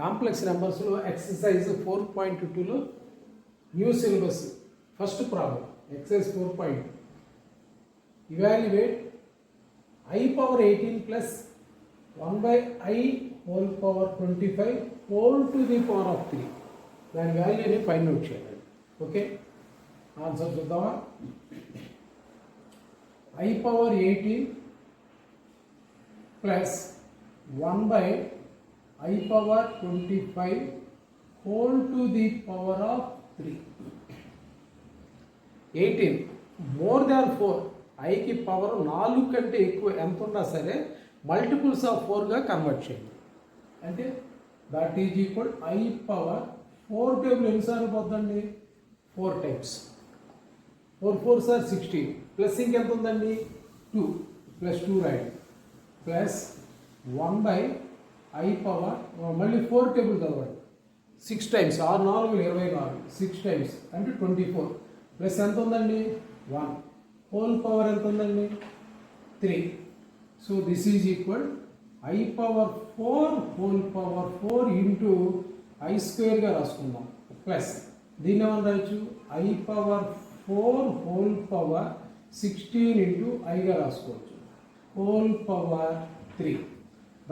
Complex నెంబర్స్లో exercise 4.2లో new syllabus first problem exercise 4. Evaluate I power 18 plus 1 by I whole power 25 whole to the power of 3. దాని వాల్యూని find out చేయాలి. Okay, answer చూద్దామా? I power 18 plus 1 by I power 25 whole to the power of 3. 18 more than 4. ఐకి power 4 కంటే ఎక్కువ ఎంత ఉన్నా సరే మల్టిపుల్స్ ఆఫ్ 4గా కన్వర్ట్ చేయండి. అంటే that is equal I power 4 table ఎన్నిసార్లు పోతుందండి? 4 టైమ్స్. 4 4s are 16 ప్లస్ ఇంకెంత ఉందండి? 2 ప్లస్ 2 రాయండి ప్లస్ 1 బై I పవర్ మళ్ళీ 4 టేబుల్ చదవండి 6 టైమ్స్ 6 4 24 6 టైమ్స్ అంటే 24 ప్లస్ ఎంత ఉందండి? 1 హోల్ పవర్ ఎంత ఉందండి? 3. So this is equal I power 4 whole power 4 into I స్క్వేర్గా రాసుకుందాం ప్లస్ దీన్ని ఏమని రాయొచ్చు? I power 4 whole power 16 into ఐగా రాసుకోవచ్చు whole power 3.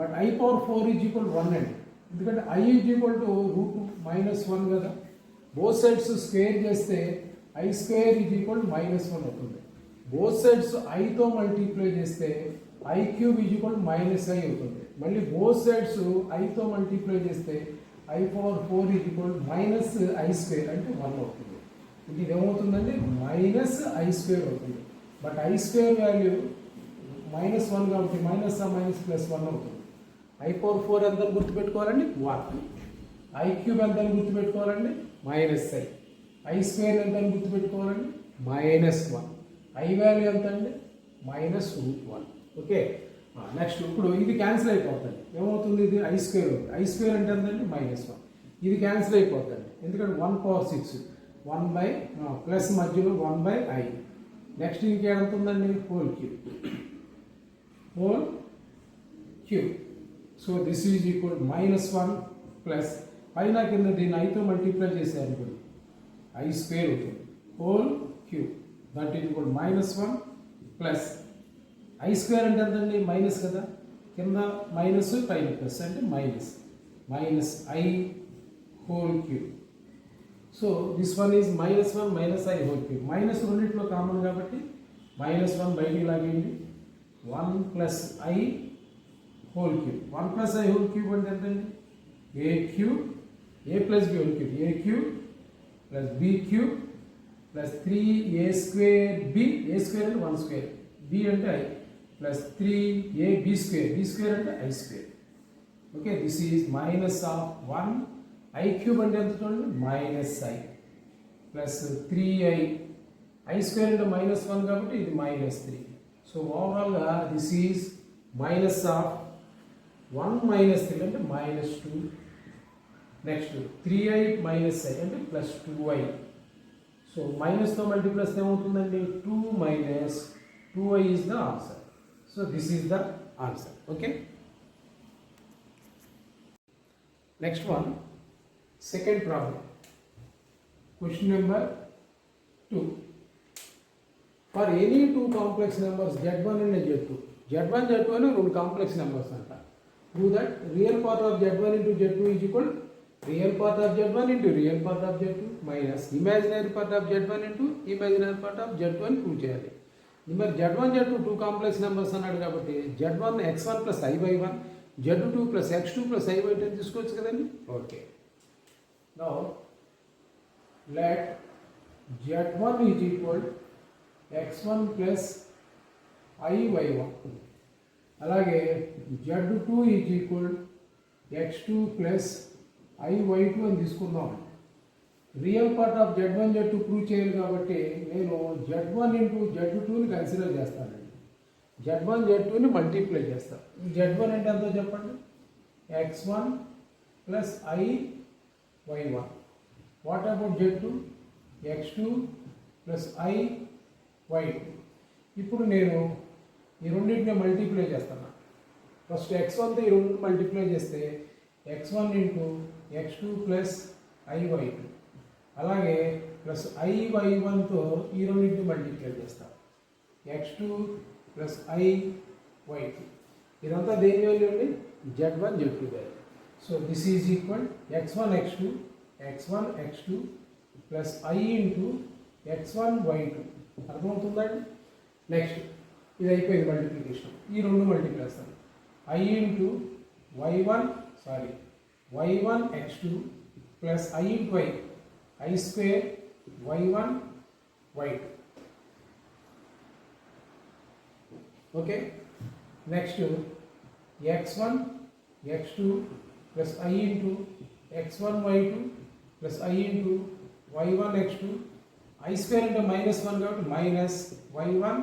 But I power 4 is equal 1 అండి, ఎందుకంటే I is equal to root -1 కదా. బోత్ సైడ్స్ స్క్వేర్ చేస్తే I స్క్వేర్ ఈజ్ ఈక్వల్ -1 అవుతుంది. బోత్ సైడ్స్ ఐతో మల్టిప్లై చేస్తే I cube is equal -I అవుతుంది. మళ్ళీ బోత్ సైడ్స్ ఐతో మల్టిప్లై చేస్తే I power 4 is equal -I square అంటే 1 అవుతుంది. ఇది ఏమవుతుందండి? -I స్క్వేర్ అవుతుంది. బట్ I స్క్వేర్ వాల్యూ -1 కాబట్టి -+1 అవుతుంది. I పవర్ 4 ఎంత గుర్తుపెట్టుకోవాలండి? 1. I క్యూబ్ ఎంత గుర్తుపెట్టుకోవాలండి? -I. I స్క్వేర్ ఎంత గుర్తుపెట్టుకోవాలండి? -1. I వాల్యూ ఎంత అండి? -√1. ఓకే, నెక్స్ట్ ఇప్పుడు ఇది క్యాన్సిల్ అయిపోతుంది. ఏమవుతుంది? ఇది I స్క్వేర్ అవుతుంది. I స్క్వేర్ అంటే ఎంతండి? -1. ఇది క్యాన్సిల్ అయిపోతుంది ఎందుకంటే 1 పవర్ 6 1 బై ప్లస్ మధ్యలో 1 బై I. నెక్స్ట్ ఇంకేంత ఉందండి? Whole cube. So this is equal -1 plus పైన కింద దీన్ని ఐతో మల్టిప్లై చేశారు అనుకోండి I స్క్వేర్ అవుతుంది whole cube. That is equal -1 plus I square అంటే ఎంతండి? మైనస్ కదా, కింద మైనస్ పైన ప్లస్ అంటే -I whole cube. So this one is -1 -I whole cube. Minus రెండింటిలో కామన్ కాబట్టి -1 బయటికి లాగేయండి 1 plus I whole cube. 1 plus I whole cube అంటే ఎంతండి? A cube A plus B whole cube A cube plus B cube plus 3A square B. A square అంటే 1 square, B అంటే I plus 3AB square B square అంటే I square. Okay, this is -1 I cube అంటే ఎంత చూడండి? -I plus 3I I square అంటే -1 కాబట్టి ఇది -3. So ఓవరాల్గా దిస్ ఈజ్ -1 -3 అంటే -2. నెక్స్ట్ 3I -I అంటే ప్లస్ 2I. సో మైనస్తో మల్టిప్లస్ ఏమవుతుందండి? 2 - 2I is the answer. So this is the answer. Okay, next one second problem question number 2. For any 2 complex numbers Z1 and Z2. Z1 Z2 అని 2 complex numbers అంట. Prove that real part of Z1 into Z2 is equal real part of Z1 into real part of Z2 minus imaginary part of Z1 into imaginary part of Z2 అని prove చేయాలి. మరి Z1 Z2 2 complex numbers అన్నాడు కాబట్టి Z1 x1 plus I/1 Z2 plus x2 plus I/2 అని తీసుకోవచ్చు కదండి. Okay, now let Z1 is equal x1 plus I/1 అలాగే Z2 is equal x2 plus I/2 అని తీసుకుందాం. Real part of Z1 Z2 prove చేయాలి కాబట్టి నేను Z1 ఇంటూ Z2ని కన్సిడర్ చేస్తానండి. Z1 Z2ని మల్టిప్లై చేస్తాను. ఈ Z1 అంటే ఎంతో చెప్పండి? x1 plus I/1. What about Z2? x2 plus I/2. ఇప్పుడు నేను ఈ రెండింటిని మల్టిప్లై చేస్తాను. ఫస్ట్ x1తో ఈ రెండు మల్టిప్లై చేస్తే x1 into x2 plus iy2 అలాగే ప్లస్ iy1తో ఈ రెండింటిని మల్టిప్లై చేస్తాం x2 ప్లస్ iy2 ఇదంతా దేని వాల్యూ అండి z1 z2 value so this is equal x1 x2 plus i into x1 y2 అర్థమవుతుందండి నెక్స్ట్ ఇది అయిపోయింది మల్టిప్లికేషన్ ఈ రెండు మల్టిప్లై చేస్తాను i into y1 x2 plus i into i square y1 y2 okay next x1 x2 plus i into x1 y2 plus i into y1 x2 i square అంటే -1 కాబట్టి minus y1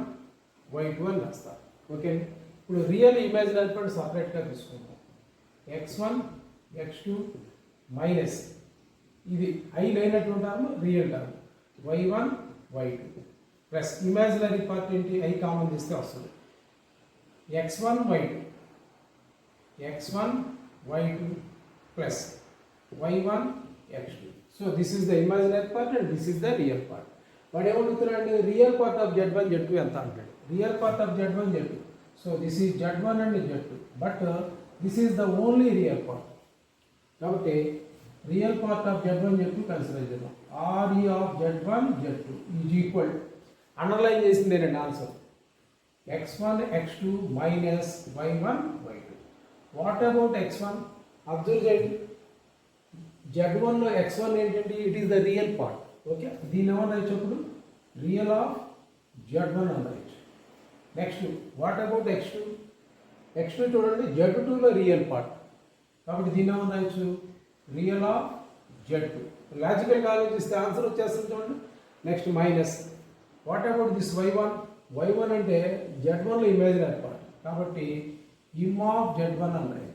y2 అని రాస్తాం okay ఇప్పుడు real imaginary part సపరేట్గా తీసుకుంటాం x1 x2 minus ఇది i లేనటువంటి term real term y1 y2 plus imaginary part ఏంటి i కామన్ తీస్తే వస్తుంది x1 y2 ప్లస్ y1 x2 so this is the imaginary part and this is the real part వాడు ఏమడుగుతున్నాడు real part of z1 z2 ఎంత అంటాడు real part of z1 z2 so this is z1 and z2 but this is the only real part కాబట్టి real part of z1 z2 consider చేద్దాం RE of z1 z2 is equal underline చేసింది నేను answer x1 x2 minus y1 y2 what about x1 observe చేయండి z1 లో x1 ఏంటంటే it is the real part okay దీని ఏమన్నా చెప్పు real of z1 అనొచ్చు నెక్స్ట్ వాట్ అబౌట్ x2 చూడండి z2 లో రియల్ పార్ట్ కాబట్టి దీని ఏమన్నా రియల్ ఆఫ్ z2 లాజికల్ గా ఆలోచిస్తే ఆన్సర్ వచ్చేస్తుంది చూడండి next minus what about this y1 అంటే z1 లో ఇమాజినరీ పార్ట్ కాబట్టి ఇమ్ ఆఫ్ z1 అన్నాయి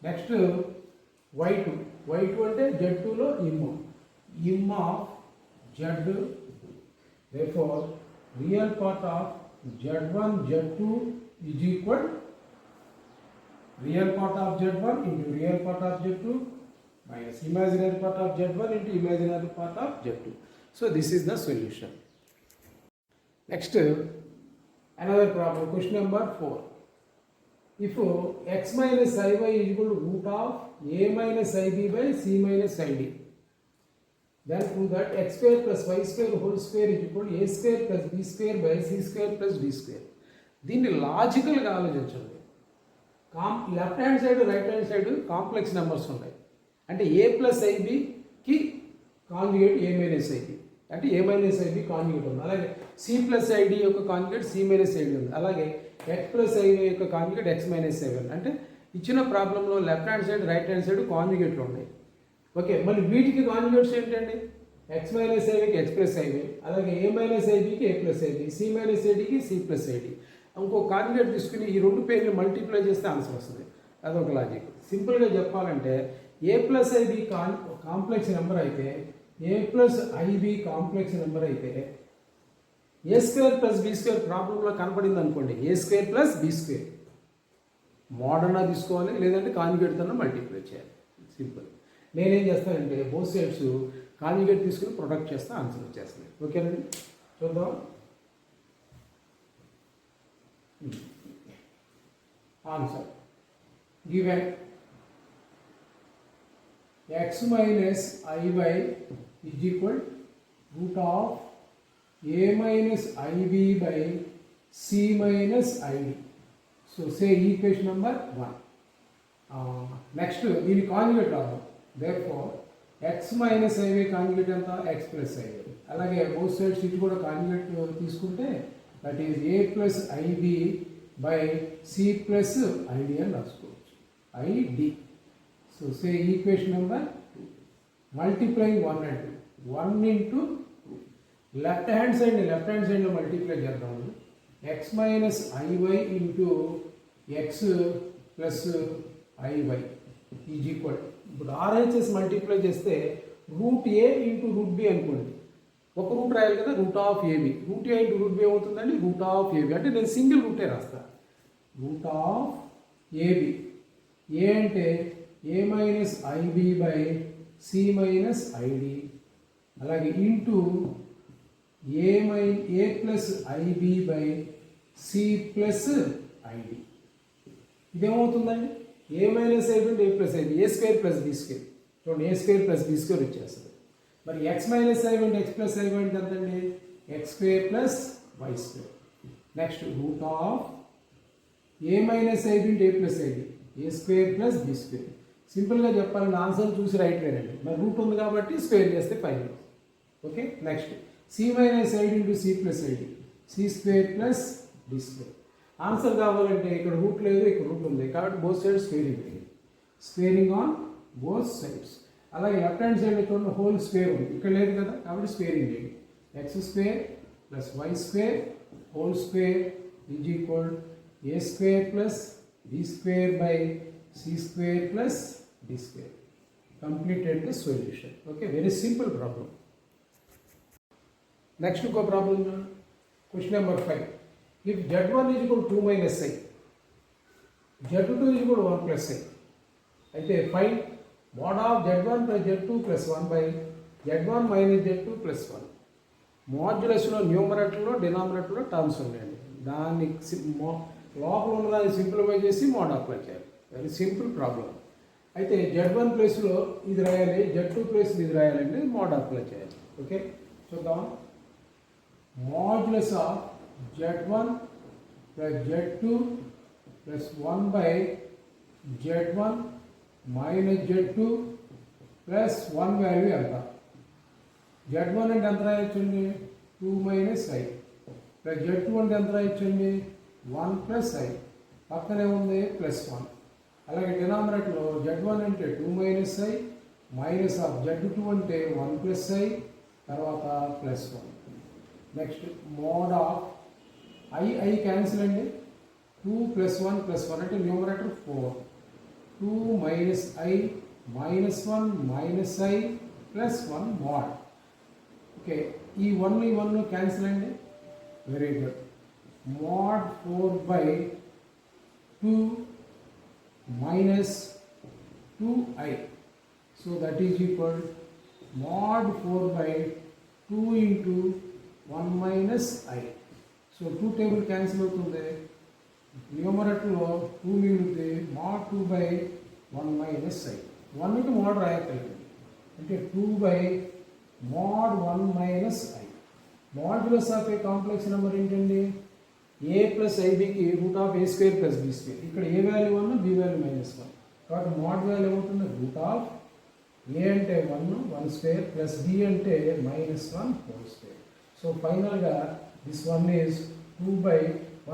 నెక్స్ట్ y2 అంటే z2 లో ఇమ్ of z therefore real part of z1 z2 is equal real part of z1 into real part of z2 minus imaginary part of z1 into imaginary part of z2 so this is the solution. Next, another problem, question number 4. If x minus iy is equal to root of a minus ib by c minus id, then prove that x square plus y square whole square is equal to a square plus b square by c square plus d square. దీన్ని లాజికల్గా ఆలోచించండి left hand side right hand side complex numbers ఉన్నాయి అంటే a plus ఐబికి conjugate a minus i b అంటే a minus i b conjugate ఉంది అలాగే c plus i d యొక్క కాంజుగేట్ సి మైనస్ ఐడి ఉంది అలాగే ఎక్స్ ప్లస్ ఐడి యొక్క కాంజుగేట్ ఎక్స్ మైనస్ ఐబి ఉంది అంటే ఇచ్చిన ప్రాబ్లంలో left hand side right hand side కాంజుగేట్లు ఉన్నాయి ఓకే మళ్ళీ వీటికి కాంజుగేట్స్ ఏంటండి ఎక్స్ మైనస్ ఐబికి ఎక్స్ ప్లస్ ఐబి అలాగే ఏ మైనస్ ఐబికి ఏ ప్లస్ ఐబి సి మైనస్ ఐడికి సి ప్లస్ ఐడి ఇంకో కాంజుగేట్ తీసుకుని ఈ రెండు పేర్లు మల్టిప్లై చేస్తే ఆన్సర్ వస్తుంది అదొక లాజిక్ సింపుల్గా చెప్పాలంటే a plus i b complex number అయితే a plus i b complex number అయితే a square plus B square ప్రాబ్లంలో కనపడింది అనుకోండి a square plus B square మోడర్నా తీసుకోవాలి లేదంటే కాంజుగేట్తో మల్టిప్లై చేయాలి సింపుల్ నేనేం చేస్తానంటే బోత్ సైడ్స్ కాంజుగేట్ తీసుకుని ప్రొడక్ట్ చేస్తే ఆన్సర్ వచ్చేస్తుంది ఓకేనండి చూద్దాం answer given x minus iy is equal root of a minus ib by c minus id. So say equation number 1. Next దీని కాంజుగేట్ రాద్దాం therefore x minus iy conjugate ఎంత x plus iy అలాగే both sides ఇటు కూడా conjugate తీసుకుంటే that is a plus ib by c plus id అని రాసుకోవచ్చు id. So say equation number 2. Multiplying 1 and 2. 1 into 2. Left hand side లో multiply చేద్దాము. X minus iy into x plus iy is equal. ఇప్పుడు RHS multiply చేస్తే root A into root B అనుకోండి ఒక root రాయాలి కదా root of AB root A into root B ఏమవుతుందండి root of AB అంటే నేను సింగిల్ రూటే రాస్తా రూట్ ఆఫ్ ఏబి ఏ అంటే a minus i b by c minus i d, అలాగే into a plus i b by c plus i d. ఇదేమవుతుందండి? A minus i b అంటే a plus i b, a square plus B square. చూడండి, a square plus B square వచ్చేస్తుంది. మరి x minus i b అంటే x plus i b అంటే ఎంతండి? X square plus why square. Next root of a minus i b అంటే a plus i b, a square plus B square. సింపుల్గా చెప్పాలంటే answer చూసి right లేదండి, మరి రూట్ ఉంది కాబట్టి స్క్వేర్ చేస్తే five. Okay, next C minus ID into C plus ID, C square plus D square. Answer కావాలంటే ఇక్కడ రూట్ లేదు, ఇక్కడ రూట్ ఉంది కాబట్టి బోత్ సైడ్స్ స్క్వేరింగ్ చేయండి. Squaring on both sides. అలాగే లెఫ్ట్ హ్యాండ్ సైడ్ చూడండి, హోల్ స్క్వేర్ ఉంది, ఇక్కడ లేదు కదా కాబట్టి స్క్వేరింగ్ చేయండి. X square plus why square whole square is equal A square plus B square by C square plus D square. Completed the solution. Okay, very simple problem. Next ఇంకో problem చూడండి. Question number 5. If z1 is equal 2 minus i, z2 is equal 1 plus i, అయితే find mod of z1 plus z2 plus 1 by z1 minus z2 plus 1. మాడ్యులస్లో న్యూమరేటర్లో డినామినేటర్లో terms ఉన్నాయండి. దాన్ని లోపల ఉన్నదాన్ని సింప్లిఫై చేసి మోడ్ అప్లై చేయాలి. Very simple problem. అయితే z1 ప్లేస్లో ఇది రాయాలి, z2 ప్లేస్ ఇది రాయాలండి, మోడ్ అప్లై చేయాలి. ఓకే, చూద్దాం. Modulus of z1 plus z2 plus 1 by z1 minus z2 plus 1 value ఎంత? z1 అంటే ఎంత రాయొచ్చండి? 2 మైనస్ ఐ ప్లస్ z2 అంటే ఎంత రాయొచ్చండి? 1 ప్లస్ ఐ, పక్కనే ఉంది ప్లస్ 1. అలాగే డినామినేటర్లో z1 అంటే 2 minus I minus of z2 అంటే 1 ప్లస్ ఐ తర్వాత plus 1. Next mode of I cancel అండి. 2 ప్లస్ 1 ప్లస్ 1 అంటే numerator 4, 2 minus I minus 1 minus I plus 1 mode. Okay, ఈ 1 క్యాన్సిల్ అండి. Very good. Mode 4 by 2 minus 2i, so that is equal mod 4 by 2 into 1 minus I. So 2 table cancel అవుతుంది. న్యూమరేటర్లో 2 మిగులుతుంది. mod 2 by 1 minus I. 1కి mod రాయగలిగింది అంటే 2 by mod 1 minus I. Modulus of a complex number ఏంటండి? A plus ఐబికి root of a square plus B square. ఇక్కడ a value 1 b value minus 1 కాబట్టి మోడ్ వాల్యూ ఏమవుతుంది? రూట్ ఆఫ్ ఏ అంటే 1 square plus b అంటే minus 1 whole square. So ఫైనల్గా this 1 is 2 by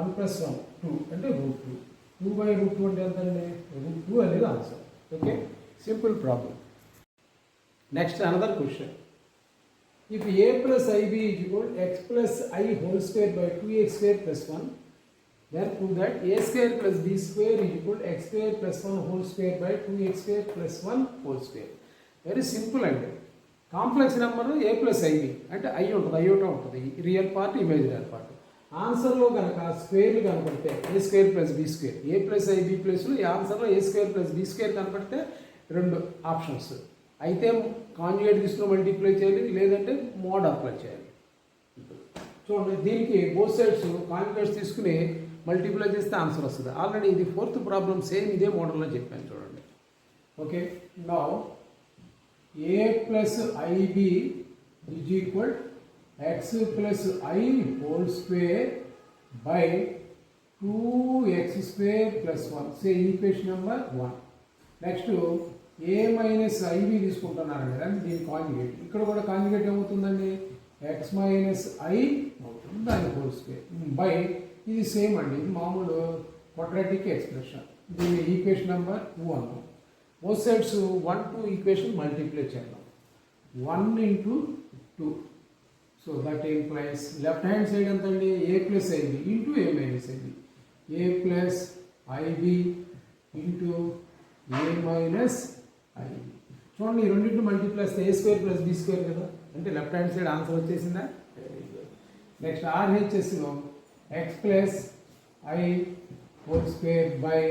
1 plus 1 2 అంటే route 2. 2 by root 2 అంటే ఎంత అండి? రూట్ 2 అనేది answer. Okay, simple problem. Next another question. If a plus ib is equal to x plus I whole square by 2x square plus 1, then prove that a square plus b square is equal to x square plus 1 whole square by 2x square plus 1 whole square. Very simple అండి. Complex number a plus ib అంటే i ఉంటుంది, iota ఉంటుంది, real part imaginary part. ఆన్సర్లో కనుక స్క్వేర్లు కనపడితే ఏ square plus B square, ఏ plus IB ప్లస్లో ఈ ఆన్సర్లో ఏ square plus B square కనపడితే రెండు ఆప్షన్స్. అయితే కాంజుగేట్ తీసుకుని మల్టిప్లై చేయాలి, లేదంటే మోడ్ అప్లై చేయాలి. చూడండి, దీనికి బోత్ సైడ్స్ కాంజుగేట్స్ తీసుకుని మల్టిప్లై చేస్తే ఆన్సర్ వస్తుంది. ఆల్రెడీ ఇది 4th ప్రాబ్లం, సేమ్ ఇదే మోడల్లో చెప్పాను చూడండి. Okay, now A plus IB is equal X plus I whole square by 2x square plus 1. Say equation number 1. Next A minus IB తీసుకుంటున్నారు కదా, దీని కాంజుగేట్. ఇక్కడ కూడా కాంజుగేట్ ఏమవుతుందండి? ఎక్స్ మైనస్ ఐ అవుతుంది, దాని హోల్ స్క్వేర్ బై ఇది same అండి, ఇది మామూలు క్వాడ్రాటిక్ ఎక్స్ప్రెషన్. దీని equation number 1. Both sides 1 2 equation multiply చేద్దాం. 1 into 2. So that implies left hand side ఎంత అండి? A plus i b into a minus i b. A plus i b into a minus i b. చూడండి, ఈ రెండింటిని మల్టిప్లై చేస్తే a square plus B square కదా, అంటే left hand side answer వచ్చేసిందా? Next ఆర్హెచ్ఎస్లో X plus I whole square by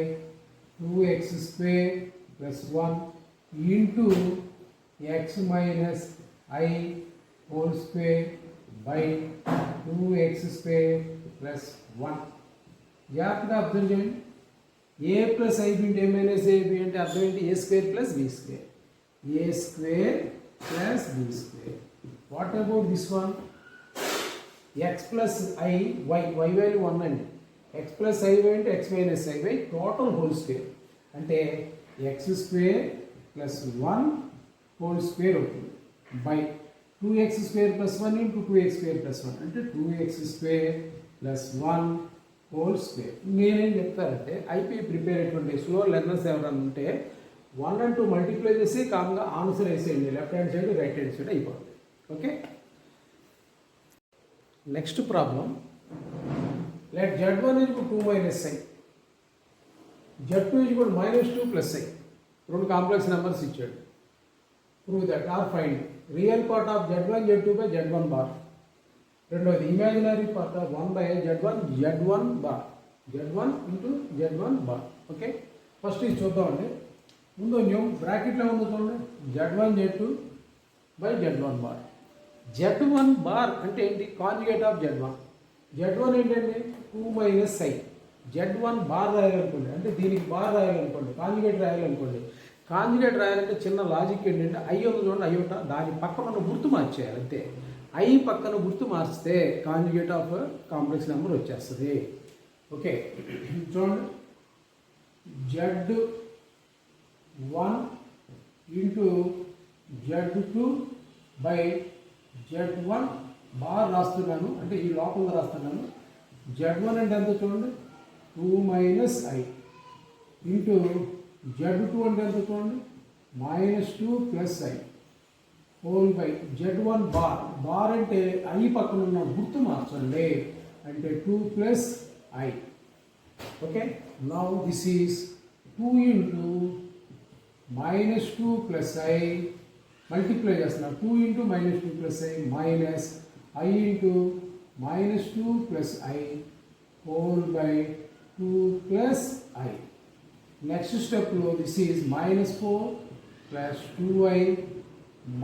2x square plus 1 into x minus I whole square by 2x square plus 1. జాగ్రత్తగా observe చేయండి. ఏ plus i b అంటే a minus AB అంటే అర్థం ఏంటి? A square plus B square. A square plus B square. What about this one? X plus i y value 1 అండి. X plus i y అంటే x minus i y total whole square అంటే x square plus 1 whole square అవుతుంది by 2x square plus 1 into 2x square plus 1 అంటే 2x square plus 1 whole square. నేనేం చెప్తానంటే IP prepare అయ్యేటువంటి slow learners ఎవరైనా ఉంటే 1 and 2 multiply చేసి కామ్గా ఆన్సర్ వేసేయండి. Left hand side right hand side అయిపోతుంది. Okay, next problem. Let z1 is 2 minus i, z2 is -2 plus i. రెండు కాంప్లెక్స్ నెంబర్స్ ఇచ్చాడు. Prove that or find real part of z1 z2 by z1 bar. రెండవది imaginary part of 1 by z1 bar, z1 into z1 bar. Okay, first ఇది చూద్దామండి. ముందు new బ్రాకెట్లో ఉందో చూడండి, z1 z2 by z1 bar. z1 bar అంటే ఏంటి? Conjugate of z1. z1 ఏంటండి? 2 మైనస్ ఐ. z1 బార్ రాయాలనుకోండి, అంటే దీనికి బార్ రాయాలనుకోండి, కాంజుగేట్ రాయాలనుకోండి. కాంజుగేట్ రాయాలంటే చిన్న లాజిక్ ఏంటంటే ఐ ఉంది చూడండి, ఐ ఒకట దాని పక్కన ఉన్న గుర్తు మార్చేయాలి అంతే. ఐ పక్కన గుర్తు మార్చితే కాంజుగేట్ ఆఫ్ కాంప్లెక్స్ నెంబర్ వచ్చేస్తుంది. ఓకే చూడండి, z1 into z2 by z1 bar రాస్తున్నాను, అంటే ఈ లోపల రాస్తున్నాను. z1 అంటే ఎంత చూడండి? 2 మైనస్ ఐ ఇంటూ z2 అంటే ఎంత చూడండి? -2 plus I whole by z1 bar. Bar అంటే ఐ పక్కన ఉన్న గుర్తు మార్చండి, అంటే 2 plus i. Okay, now this is 2 into -2 plus i multiply చేస్తున్నారు. 2 into -2 plus i minus i into -2 plus I whole by 2 plus i. Next స్టెప్లో this is -4 plus 2i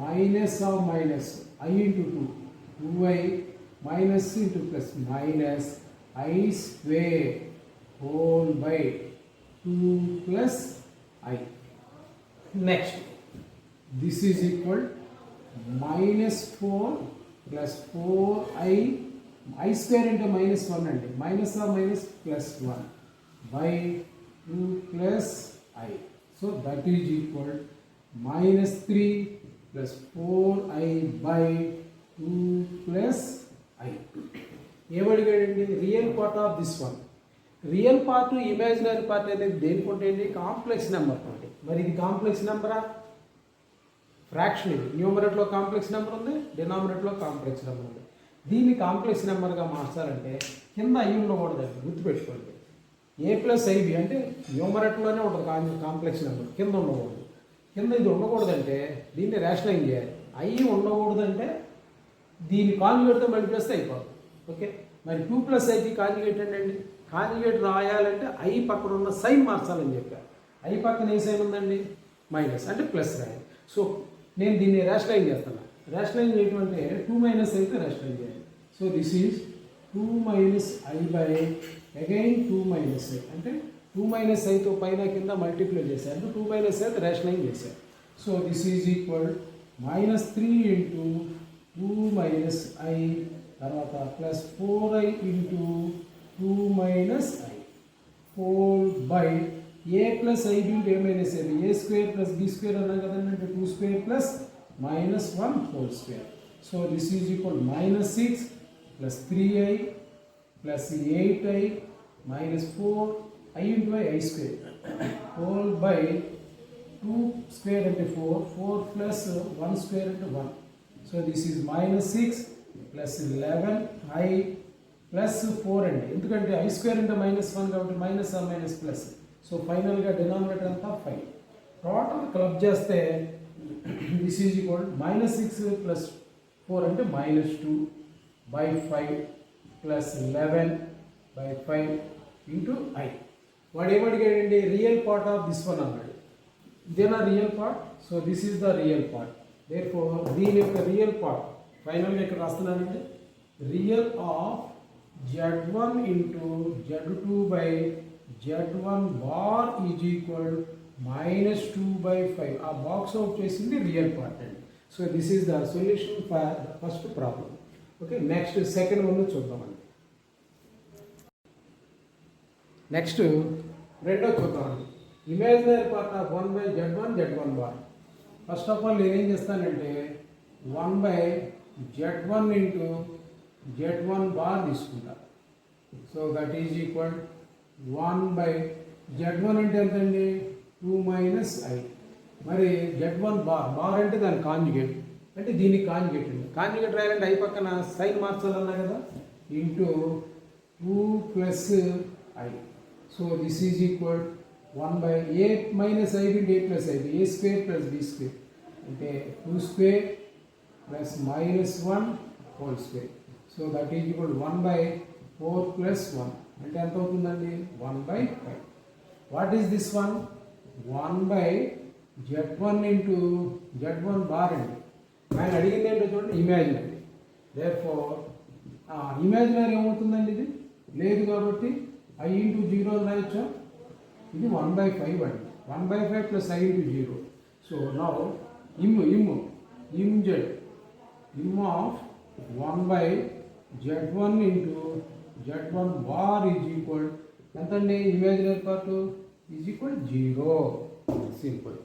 minus of minus i into 2i minus into plus minus i square whole by 2 plus i. Next this is equal -4 plus 4i, i square అంటే -1 అండి, minus of minus plus 1 by 2 plus i. So that is equal -3 plus 4i by 2 plus i. ఏమడిగాడండి? Real part of this one. Real part imaginary part అనేది దేనికి ఉంటాయండి? Complex number ఉంటాయి. మరి ఇది complex నెంబరా? Fraction. ఇది న్యూమరేటర్లో కాంప్లెక్స్ నెంబర్ ఉంది, డినామినేటర్లో కాంప్లెక్స్ నెంబర్ ఉంది. దీన్ని కాంప్లెక్స్ నెంబర్గా మార్చాలంటే కింద ఐ ఉండకూడదండి, గుర్తుపెట్టుకోండి. ఏ ప్లస్ ఐబి అంటే న్యూమరేటర్లోనే ఉంటుంది కాంప్లెక్స్ నెంబర్, కింద ఉండకూడదు. కింద ఇది ఉండకూడదంటే దీన్ని రేషనలైజ్ చేయాలి. ఐ ఉండకూడదంటే దీన్ని కాంజుగేట్తో మల్టిప్లేస్తే అయిపోతుంది. ఓకే, మరి 2 ప్లస్ ఐకి కాంజుగేట్ ఏంటండి? కాంజుగేట్ రాయాలంటే ఐ పక్కన ఉన్న సైన్ మార్చాలని చెప్పారు. ఐ పక్కన ఏ సైన్ ఉందండి? మైనస్, అంటే ప్లస్ రాయాలి. సో నేను దీన్ని రేషనలైజ్ చేస్తాను. రేషనలైజ్ చేయడం అంటే 2 మైనస్ అయితే రేషనలైజ్ చేయాలి. So this is 2 minus I by again 2 minus I, అంటే 2 మైనస్ ఐతో పైన కింద మల్టిప్లై చేశారు, అంటే 2 మైనస్ ఐ రేషనలైజ్ చేశారు. So this is equal -3 into 2 minus i, తర్వాత plus 4i into 2 minus i whole by a plus i into a minus i, a square plus B square అన్నాం కదండి, అంటే 2 square plus -1 whole square. So this is equal -6 plus 3i plus 8i minus 4i into i square whole by 2 square అంటే 4 plus 1 square అంటే 1. So this is -6 plus 11i plus 4 అండి, ఎందుకంటే I square అంటే -1 కాబట్టి minus ఆ minus plus. So ఫైనల్గా denominator అంతా 5. Total club చేస్తే దిస్ ఈజ్ ఈక్వల్ -6 ప్లస్ 4 అంటే -2 by 5 plus 11 by 5 into i. వాడు ఏమడిగాడండి? Real part of this one అన్నాడు. ఇదేనా real part. So this is the real part. Therefore దీని యొక్క రియల్ పార్ట్ ఫైనల్గా ఇక్కడ రాస్తున్నానండి. Real of z1 into z2 by z1 bar is equal -2/5. ఆ బాక్స్ అవుట్ చేసింది రియల్ పార్ట్ అండి. So this is the solution for the first problem. Okay, next second one చూద్దామండి. Next రెండో చూద్దామండి. Imaginary part of 1/z1 z1 bar. First of all నేనేం చేస్తానంటే 1/z1 into z1 bar తీసుకుంటా. So that is equal 1/z1 అంటే ఎంతండి 2 minus i. మరి z1 bar అంటే దాని కాంజుగేట్, అంటే దీనికి కాంజుగేట్ అండి. కాంజుగేట్ రాయాలంటే i పక్కన సైన్ మార్చాలన్నా కదా, into 2 plus i. So this is equal 1/a minus i into a plus i, a square plus b square అంటే 2 square plus -1 whole square. So that is equal 1/4 plus 1 అంటే ఎంత అవుతుందండి 1/5. What is this one? 1/z1 into z1 bar అండి. ఆయన అడిగింది ఏంటో చూడండి, imaginary. There four imaginary ఏమవుతుందండి, ఇది లేదు కాబట్టి i ఇంటూ 0 రాయొచ్చా? ఇది 1/5 అండి. 1/5 plus i into 0. So now ఇమ్ of 1/z1 into z1 bar is equal ఎంతండి? Imaginary part is equal 0. Simple.